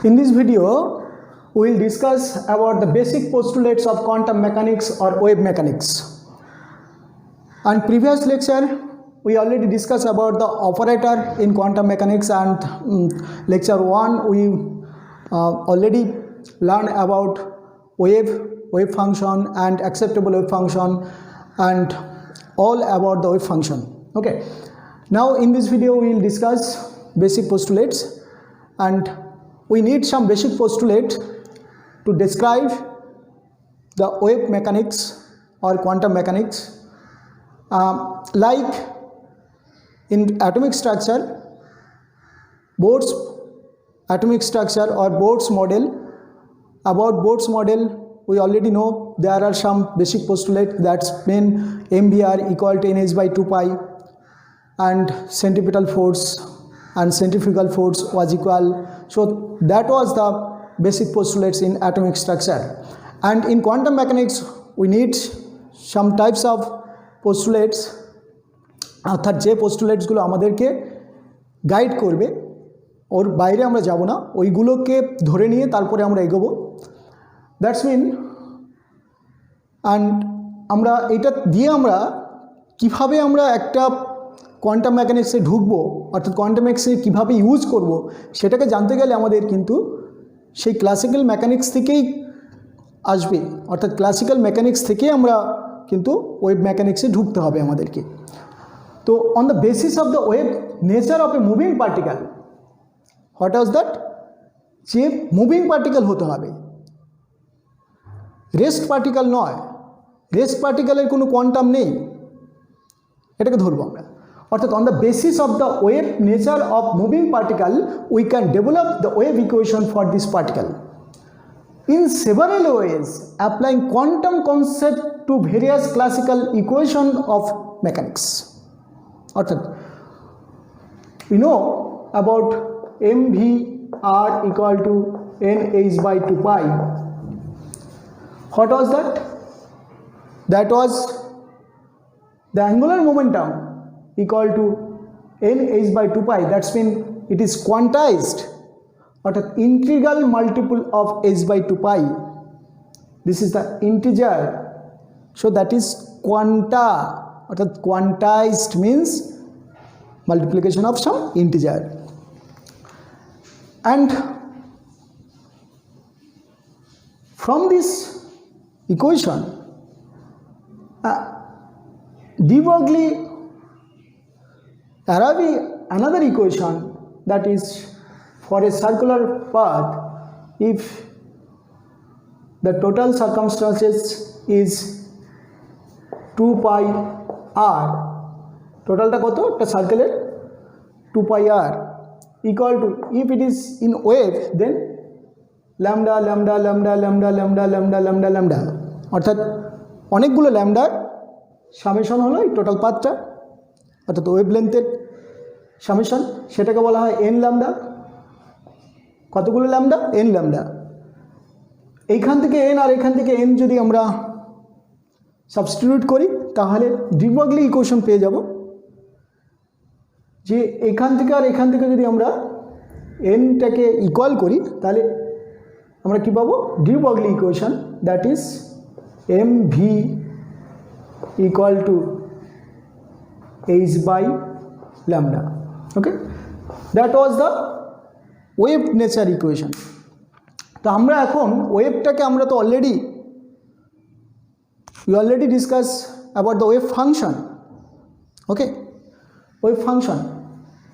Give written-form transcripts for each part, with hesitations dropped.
In this video, we will discuss about the basic postulates of quantum mechanics or wave mechanics. And previous lecture, we already discussed about the operator in quantum mechanics, and lecture 1 we already learned about wave function and acceptable wave function and all about the wave function. Okay. Now in this video we will discuss basic postulates, and we need some basic postulates to describe the wave mechanics or quantum mechanics. Like in atomic structure, Bohr's atomic structure or Bohr's model. About Bohr's model, we already know there are some basic postulates, that's been MBR equal to NH by 2 pi, and centripetal force and centrifugal force was equal. So that was the basic postulates in atomic structure. And in quantum mechanics, we need some types of postulates, অর্থাৎ যে পোস্টুলেটসগুলো আমাদেরকে guide করবে, ওর বাইরে আমরা যাব না, ওইগুলোকে ধরে নিয়ে তারপরে আমরা এগোবো। দ্যাটস মিন, অ্যান্ড আমরা এটা দিয়ে আমরা কিভাবে আমরা একটা কোয়ান্টাম মেকানিক্সে ঢুকবো, অর্থাৎ কোয়ান্টাম মেকানিক্সে কীভাবে ইউজ করব, সেটাকে জানতে গেলে আমাদের কিন্তু সেই ক্লাসিক্যাল মেকানিক্স থেকেই আসবে, অর্থাৎ ক্লাসিক্যাল মেকানিক্স থেকেই আমরা কিন্তু ওয়েভ মেকানিক্সে ঢুকতে হবে আমাদেরকে। তো on the basis of the wave nature of A moving particle, what was that, যে মুভিং পার্টিকেল হতে হবে, রেস্ট পার্টিকেল নয়। রেস্ট পার্টিকেলের কোনো কোয়ান্টাম নেই, এটাকে ধরবো আমরা। অর্থাৎ on the basis of the wave nature of moving particle we can develop the wave equation for this particle in several ways, applying quantum concept to various classical equation of mechanics. অর্থাৎ we know about mvr equal to nh by 2 pi. What was that? That was the angular momentum equal to nh by 2 pi. That's mean it is quantized, অর্থাৎ integral multiple of h by 2 pi. This is the integer, so that is quanta, অর্থাৎ quantized means multiplication of some integer. And from this equation, de Broglie arrived another equation, that is for a circular path, if the total circumstances is 2 pi r, totalটা কত, একটা সার্কেলের 2 pi r equal to, if it is in wave, then lambda lambda lambda lambda lambda lambda lambda lambda, অর্থাৎ অনেকগুলো ল্যামডার summation হলো এই total পাথটা, অর্থাৎ wave লেন্থের summation, সেটাকে বলা হয় n ল্যামডা। কতগুলো ল্যামডা? n lambda. এইখান থেকে n আর এখান থেকে n যদি আমরা সাবস্টিটিউট করি, তাহলে ডি ব্রগলি ইকুয়েশন পেয়ে যাব, যে এখান থেকে আর এখান থেকে যদি আমরা nটাকে ইকুয়াল করি, তাহলে আমরা কি পাবো? De Broglie equation, that is mv equal to h by lambda. Okay, that was the wave nature equation. তো আমরা এখন ওয়েভটাকে আমরা তো we already discussed about the wave function. Okay, wave function,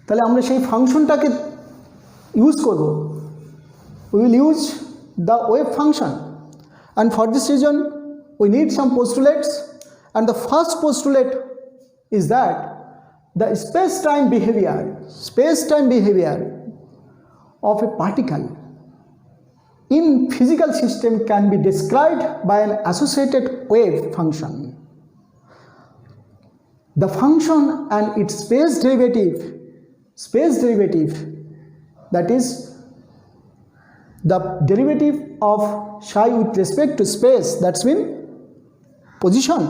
তাহলে আমরা সেই ফাংশনটাকে ইউজ করব, we will use the wave function, and for this reason we need some postulates, and the first postulate is that the space-time behavior of a particle in physical system can be described by an associated wave function. The function and its space derivative, that is the derivative of psi with respect to space, that's mean position,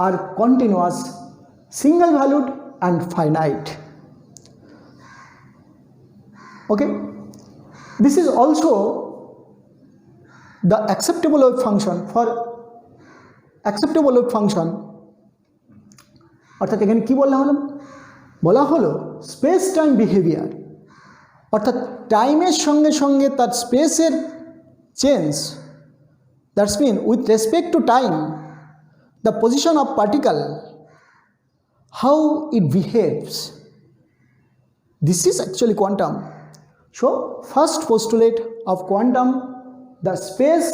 are continuous, single valued and finite. Okay, This is also the acceptable wave function. For acceptable wave function অর্থাৎ এখানে কি বলা হলো space time behaviour, অর্থাৎ টাইমের সঙ্গে সঙ্গে তার স্পেসের change, that's mean with respect to time the position of particle, how it behaves. This is actually quantum. So first postulate of quantum, the space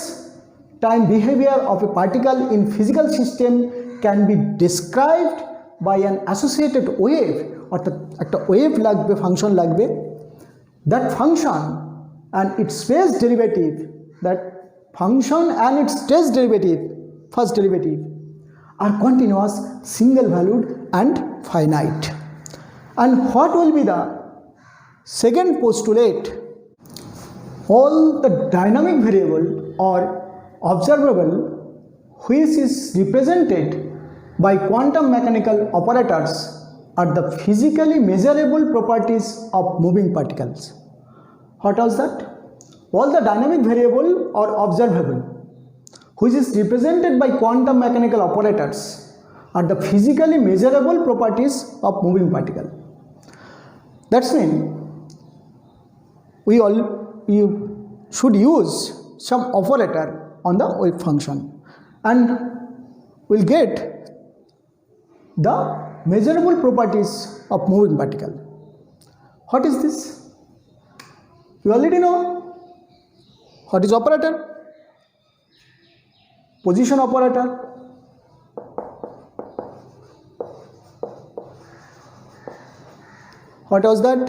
time behavior of a particle in physical system can be described by an associated wave, অর্থাৎ একটা wave লাগবে, function লাগবে, that function and its space derivative, that function and its space derivative, first derivative, are continuous, single valued and finite. And what will be the second postulate? All the dynamic variable or observable which is represented by quantum mechanical operators are the physically measurable properties of moving particles. What was that? All the dynamic variable or observable which is represented by quantum mechanical operators are the physically measurable properties of moving particle. That's mean you should use some operator on the wave function and we'll get the measurable properties of moving particle. What is this? You already know. What is operator? Position operator. What was that?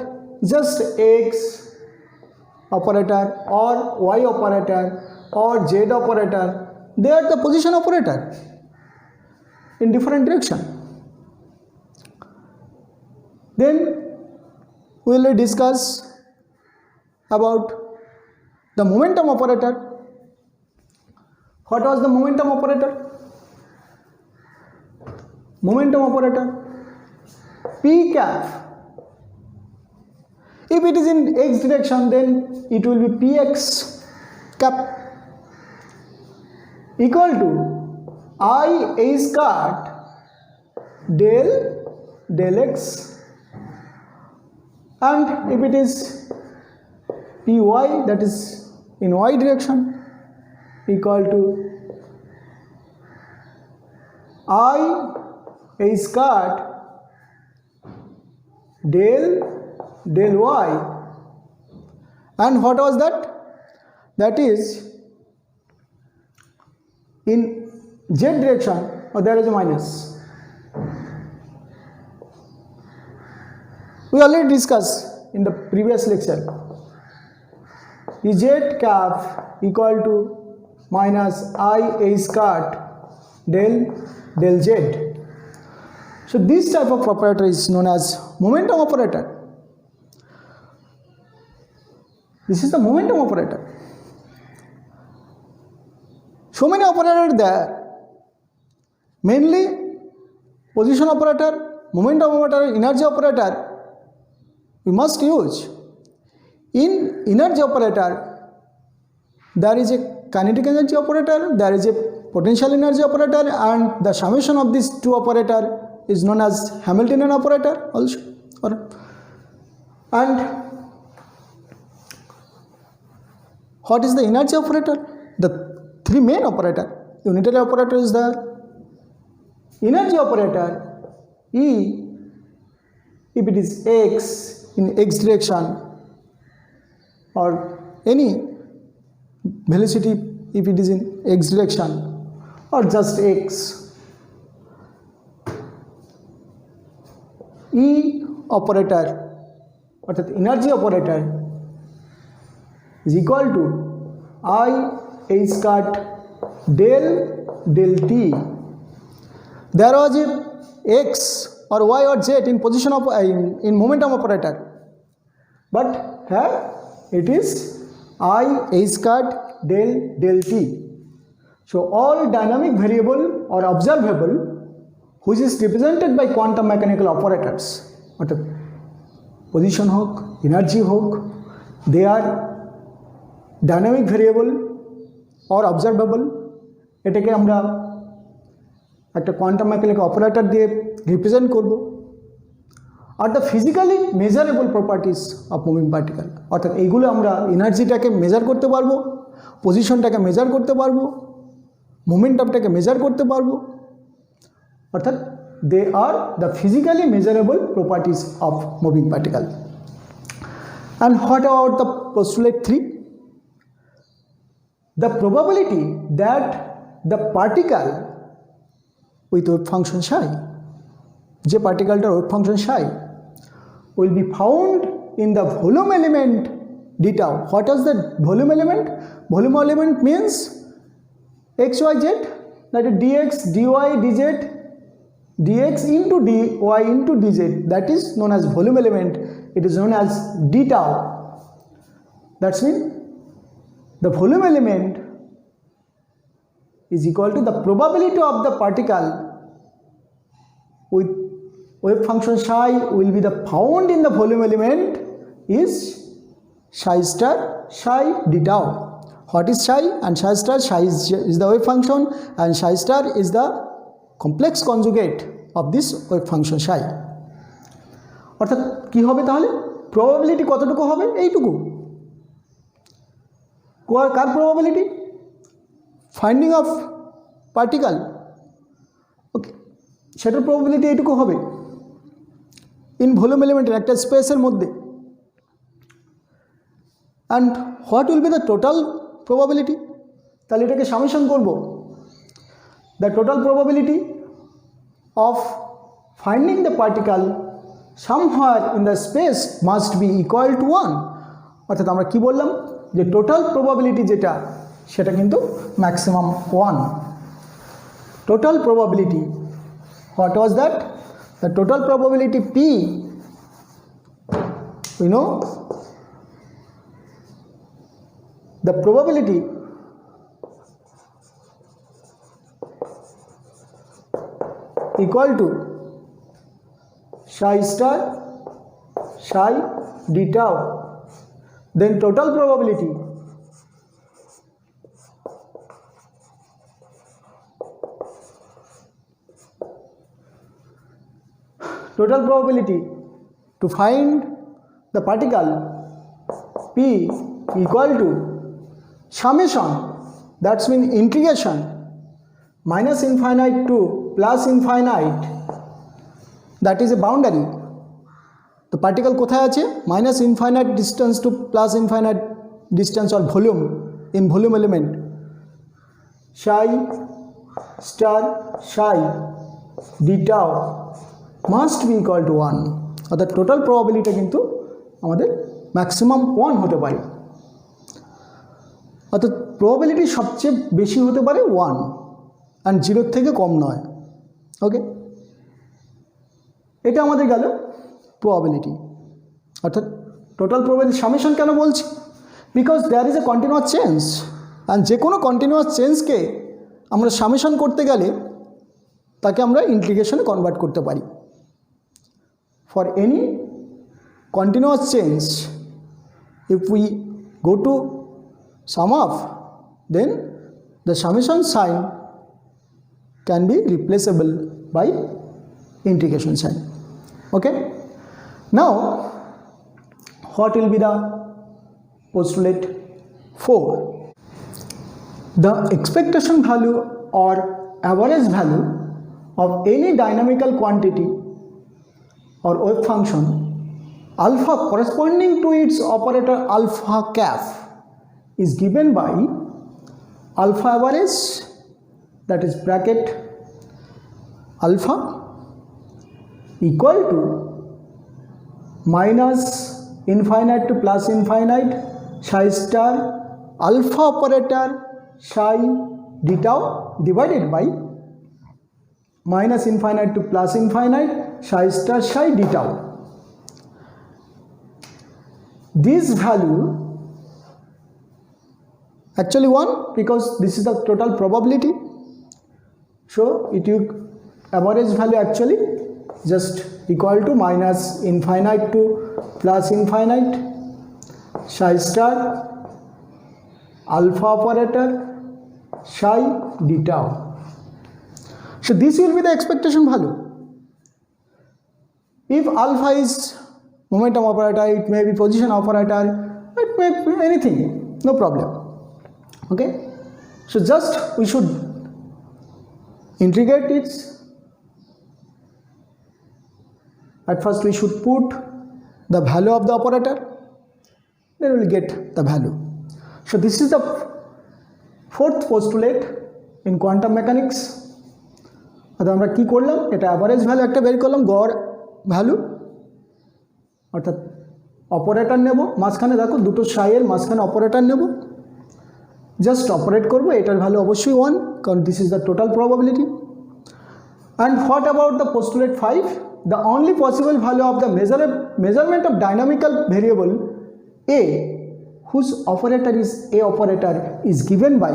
Just X operator or Y operator or Z operator, they are the position operator in different direction. Then we will discuss about the momentum operator. What was the momentum operator? Momentum operator P cap. If it is in x direction, then it will be px cap equal to I a squared del x, and if it is py, that is in y direction, equal to I a squared del y. And what was that? That is in z direction, or there is a minus. We already discussed in the previous lecture. Z cap equal to minus I a squared del z. So this type of operator is known as momentum operator. This is the momentum operator. So many operators there. Mainly position operator, momentum operator, energy operator we must use. In energy operator, there is a kinetic energy operator, there is a potential energy operator, and the summation of these two operator is known as Hamiltonian operator also. And what is the energy operator? The three main operator. Unitary operator is there. Energy operator E, if it is x in x direction, or any velocity if it is in x direction, or just x. E operator অর্থাৎ energy operator is equal to I a squared del t. There was a x or y or z in position of in momentum operator, but here it is I a squared del t. So all dynamic variable or observable which is represented by quantum mechanical operators, অর্থাৎ position হোক, energy হোক, they are dynamic variable or observable, এটাকে আমরা একটা quantum mechanical operator দিয়ে represent করব। আর the physically measurable properties of moving particle, অর্থাৎ এইগুলো আমরা এনার্জিটাকে মেজার করতে পারবো, পজিশনটাকে মেজার করতে পারবো, মোমেন্টামটাকে মেজার করতে পারবো, অর্থাৎ they are the physically measurable properties of moving particle. And what about the postulate 3? The probability that the particle with wave function psi, যে পার্টিকেলটার wave function psi, will be found in the volume element d tau. What is the volume element? Volume element means x, y, z, that is dx, dy, dz, dx into dy into dz, that is known as volume element. It is known as d tau. That's mean the volume element is equal to the probability of the particle with wave function psi will be the found in the volume element is psi star psi d tau. What is psi and psi star? Psi is the wave function and psi star is the complex conjugate of this wave function psi. অর্থাৎ কি হবে তাহলে? Probability কতটুকু হবে? এইটুকু। কার probability? Finding of particle, ওকে, সেটার probability এইটুকু হবে ইন ভলিউম এলিমেন্টের একটা স্পেসের মধ্যে। And what will be the total probability? তাহলে এটাকে সামেশন করব। The total probability of finding the particle সামহার in the space must be equal to 1। অর্থাৎ আমরা কি বললাম যে টোটাল প্রবাবিলিটি যেটা সেটা কিন্তু maximum 1। Total probability, what was that? The total probability P, you know, the probability equal to psi star psi d tau, then total probability to find the particle P equal to summation, that's mean integration minus infinite to plus infinite, that is a boundary. The particle কোথায় আছে? minus infinite distance to plus infinite distance or volume in volume element, psi star psi d tau must be equal to 1. অর্থাৎ total probability কিন্তু আমাদের maximum 1 হতে পারে। অর্থাৎ probability সবচেয়ে বেশি হতে পারে 1 অ্যান্ড 0 থেকে কম নয়। ওকে, এটা আমাদের গেল প্রবাবিলিটি। অর্থাৎ টোটাল প্রবাবিলিটি সামেশন কেন বলছি? Because there is a continuous change, and যে কোনো কন্টিনিউয়াস চেঞ্জকে আমরা সামেশন করতে গেলে তাকে আমরা ইন্টিগ্রেশনে কনভার্ট করতে পারি। For any continuous change, if we go to sum of, then the summation sign can be replaceable by integration sign. Okay, now what will be the postulate 4? The expectation value or average value of any dynamical quantity or wave function alpha corresponding to its operator alpha cap is given by alpha average, that is bracket alpha equal to minus infinite to plus infinite psi star alpha operator psi d tau divided by minus infinite to plus infinite psi star psi d tau. This value actually 1 because this is the total probability, so it will average value actually just equal to minus infinite to plus infinite psi star alpha operator psi d tau. So this will be the expectation value. If alpha is momentum operator, it may be position operator, it may be anything, no problem. Okay, so just we should integrate it. At first we should put the value of the operator, then we will get the value. So this is the fourth postulate in quantum mechanics. अतः আমরা কি করলাম, এটা average value একটা বের করলাম, গড় value, অর্থাৎ অপারেটর নেব মাঝখানে, দেখো দুটো সাইয়ের মাঝখানে অপারেটর নেব, জাস্ট অপারেট করব, এটার ভ্যালু অবশ্যই 1 কারণ this is the total probability. And what about the postulate 5? The only possible value of the measurement of dynamical variable A whose operator is A operator is given by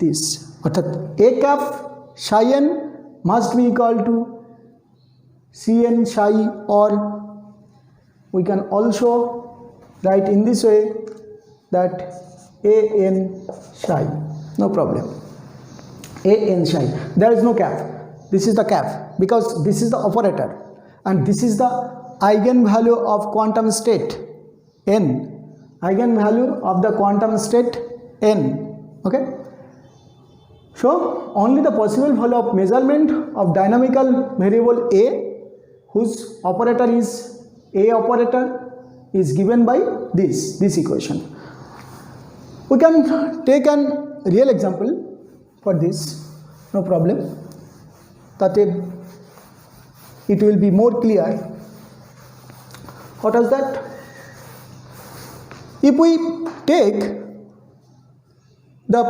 this, অর্থাৎ A cap psi n must be equal to Cn psi, or we can also write in this way that An psi, no problem, An psi, there is no cap, this is the cap because this is the operator and this is the eigenvalue of quantum state n, eigenvalue of the quantum state n. Okay, so only the possible value of measurement of dynamical variable A whose operator is A operator is given by this equation. We can take an real example for this, no problem, that it will be more clear. What is that? If we take the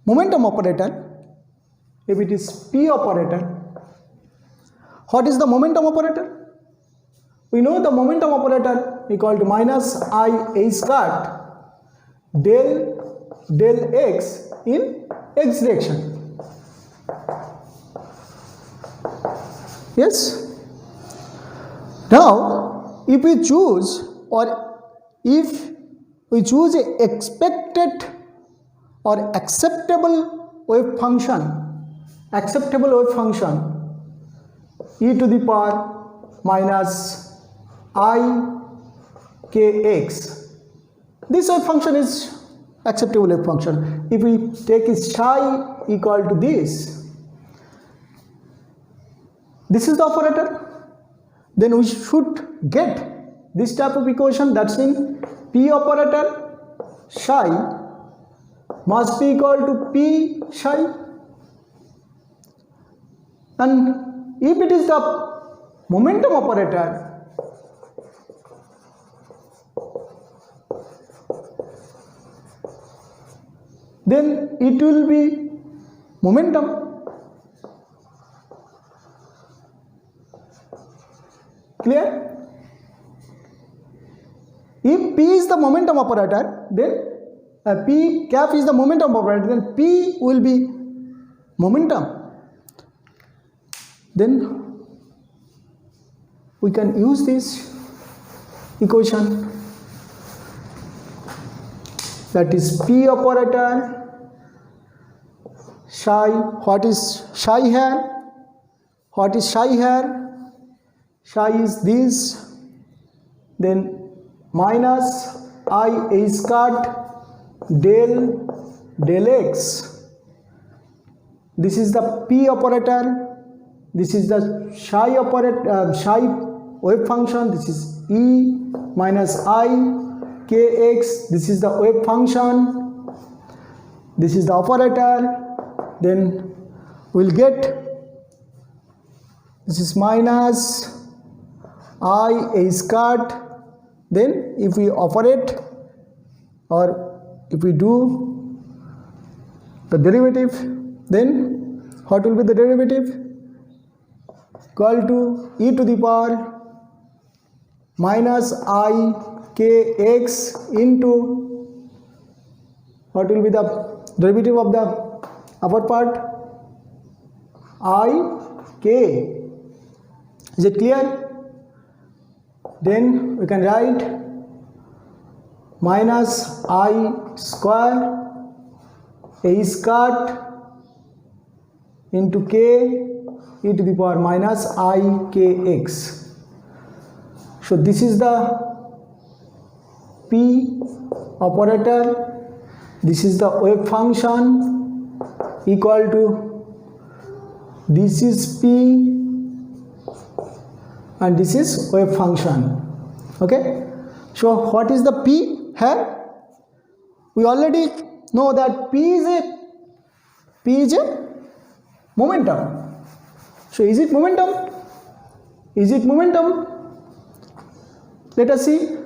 momentum operator, if it is P operator, what is the momentum operator? We know the momentum operator equal to minus I a squared del x in x direction. Yes. Now if we choose, or if we choose a expected or acceptable wave function e to the power minus I kx, this wave function is acceptable wave function. If we take its psi equal to this is the operator, then we should get this type of equation, that's in P operator psi must be equal to P psi, and if it is the momentum operator, then it will be momentum. Clear? If P is the momentum operator, then P cap is the momentum operator, then P will be momentum. Then we can use this equation, that is P operator psi. What is psi here? What is psi here? Psi is this, then minus I a squared del x. This is the P operator, this is the psi operator, psi wave function, this is E minus I kx, this is the wave function, this is the operator, then we'll get this is minus I a squared, then if we operate or if we do the derivative, then what will be the derivative? Equal to e to the power minus I kx into, what will be the derivative of the upper part? I k. Is it clear? Then we can write minus I square a squared into k e to the power minus I kx. So this is the p operator, this is the wave function equal to, this is p and this is wave function. Okay, so what is the p here? We already know that p is a momentum. So is it momentum? Is it momentum? Let us see.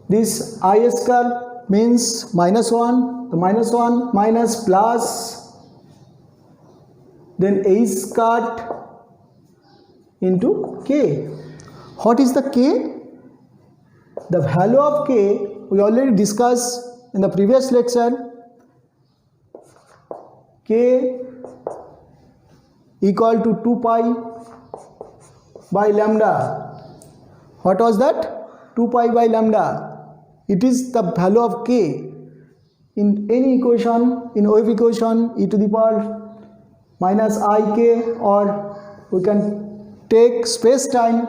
This I square means minus 1, the minus 1 minus plus, then a squared into k. What is the k? The value of k we already discussed in the previous lecture. K equal to 2 pi by lambda. What was that? 2 pi by lambda. It is the value of k in any equation, in wave equation, e to the power minus ik, or we can take space time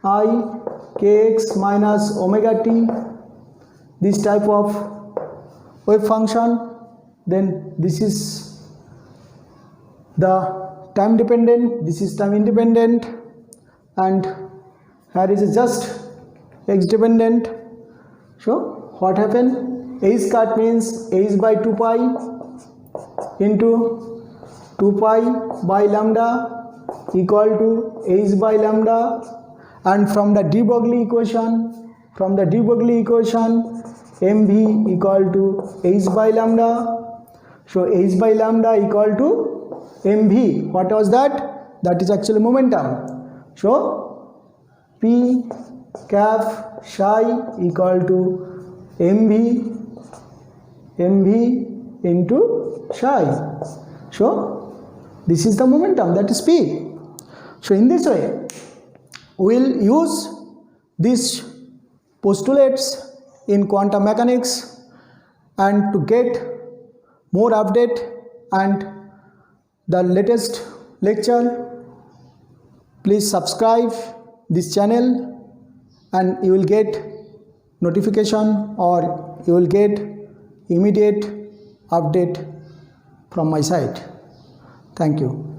I kx minus omega t, this type of wave function. Then this is the time dependent, this is time independent, and here is just x dependent. So what happened? A squared means a is by 2 pi into 2 pi by lambda equal to a is by lambda, and from the de Broglie equation, mv equal to a is by lambda. So a is by lambda equal to mv. What was that? That is actually momentum. So p cap psi equal to mv into psi. So this is the momentum, that is p. So in this way we will use these postulates in quantum mechanics, and to get more update and the latest lecture, please subscribe this channel and you will get notification, or you will get immediate update from my side. Thank you.